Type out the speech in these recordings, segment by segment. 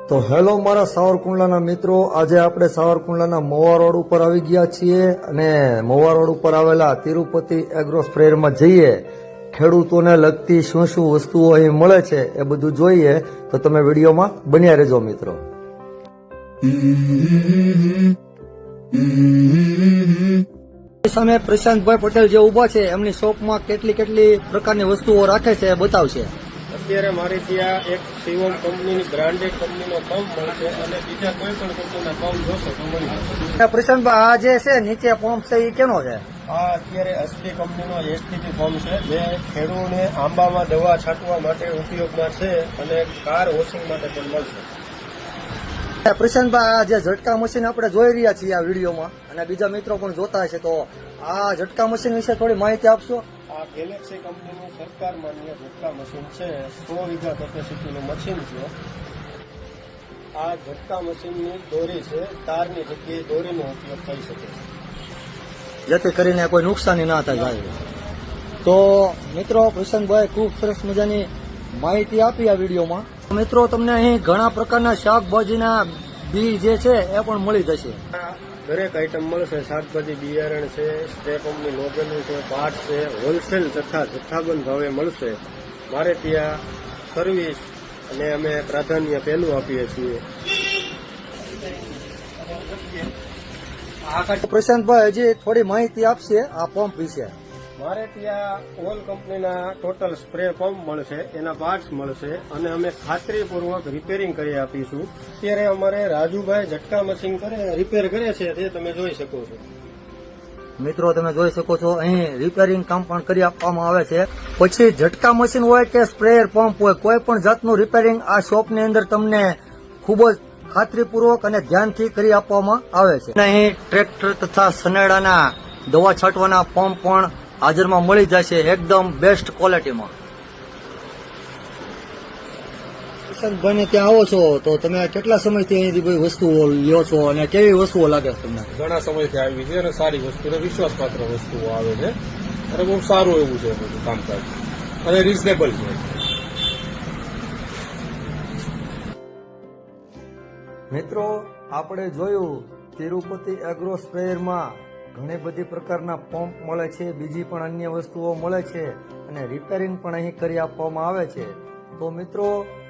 તો હેલો મારા સાવરકુંડલાના મિત્રો, આજે આપણે સાવરકુંડલાના મોવા રોડ ઉપર આવી ગયા છીએ અને મોવા રોડ ઉપર આવેલા તિરુપતિ એગ્રો સ્પ્રેયરમાં જઈએ. ખેડૂતોને લગતી શું શું વસ્તુઓ અહીં મળે છે એ બધું જોઈએ, તો તમે વિડીયોમાં બન્યા રહેજો મિત્રો. સામે પ્રશાંતભાઈ પટેલ જે ઉભા છે, એમની શોપમાં કેટલી પ્રકારની વસ્તુઓ રાખે છે એ બતાવશે. અત્યારે મારી ત્યાં એક શિવમ કંપનીની બ્રાન્ડેડ કંપનીનો પંપ મળશે અને બીજા કોઈ પણ કંપનીના પંપ જોશે તો મળી જશે. પ્રશાંતભાઈ, આ જે છે નીચે પંપ છે એ કેનો છે? આ અત્યારે અસલી કંપનીનો એસટીપી પંપ છે, જે ખેડૂતને આંબામાં દવા છાંટવા માટે ઉપયોગમાં છે અને કાર વોશિંગ માટે પણ મળશે. પ્રશાંતભાઈ, આ જે ઝટકા મશીન આપણે જોઈ રહ્યા છીએ આ વિડીયોમાં અને બીજા મિત્રો પણ જોતા હશે, તો આ ઝટકા મશીન વિશે થોડી માહિતી આપશો? આ ગેલેક્સી કંપનીનું સરકાર માન્ય ઝટકા મશીન છે. 100 વીઘા કેપેસિટીનું મશીન છે. આ ઝટકા મશીનની દોરી છે, તારની જગ્યાએ દોરીનો ઉપયોગ થઈ શકે છે, જેથી કરીને કોઈ નુકસાની ના થાય. તો મિત્રો, પ્રશાંતભાઈ ખૂબ સરસ મજાની માહિતી આપી આ વિડીયોમાં. મિત્રો, તમને અહીં ઘણા પ્રકારના શાકભાજીના બી જે છે એ પણ મળી જશે. દરેક આઈટમ મળશે. શાકભાજી બિયારણ છે, સ્પ્રે પંપની નોઝલ છે, પાર્ટ છે, હોલસેલ તથા જથ્થાબંધ ભાવે મળશે. મારે ત્યાં સર્વિસ અને અમે પ્રાધાન્ય પહેલું આપીએ છીએ. પ્રશાંતભાઈ હજી થોડી માહિતી આપશે આ પંપ વિશે. મારે ત્યાં ઓલ કંપનીના ટોટલ સ્પ્રે પંપ મળશે, એના પાર્ટ્સ મળશે અને અમે ખાતરીપૂર્વક રિપેરિંગ કરી આપીશું. અત્યારે અમારે રાજુભાઈ ઝટકા મશીન રિપેર કરે છે, તે તમે જોઈ શકો છો. મિત્રો, તમે જોઈ શકો છો અહીં રિપેરિંગ કામ પણ કરી આપવામાં આવે છે. પછી ઝટકા મશીન હોય કે સ્પ્રેયર પંપ હોય, કોઈ પણ જાતનું રિપેરિંગ આ શોપની અંદર તમને ખૂબ જ ખાતરીપૂર્વક અને ધ્યાનથી કરી આપવામાં આવે છે. અહીં ટ્રેક્ટર તથા સનેડાના દવા છાંટવાના પંપ પણ હાજરમાં મળી જશે, એકદમ બેસ્ટ ક્વોલિટીમાં. પ્રશાંતભાઈ ત્યાં આવો છો તો તમે કેટલા સમયથી અહીંથી બધી વસ્તુઓ લ્યો છો અને કેવી વસ્તુઓ લાગે છે તમને? ઘણા સમયથી આવી છે અને સારી વસ્તુ અને વિશ્વાસપાત્ર વસ્તુઓ આવે છે અને બહુ સારું એવું છે બધું કામકાજ અને રીઝનેબલ છે. મિત્રો, આપણે જોયું તિરુપતિ એગ્રો સ્પ્રેયરમાં ઘણી બધી પ્રકારના પંપ મળે છે, બીજી પણ અન્ય વસ્તુઓ મળે છે અને રિપેરિંગ પણ અહીં કરી આપવામાં આવે છે. તો મિત્રો,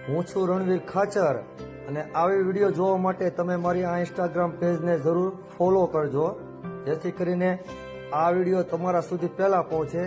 હું છું રણવીર ખાચર અને આવી વિડીયો જોવા માટે તમે મારી આ ઇન્સ્ટાગ્રામ પેજને જરૂર ફોલો કરજો, જેથી કરીને આ વિડીયો તમારા સુધી પહેલા પહોંચે.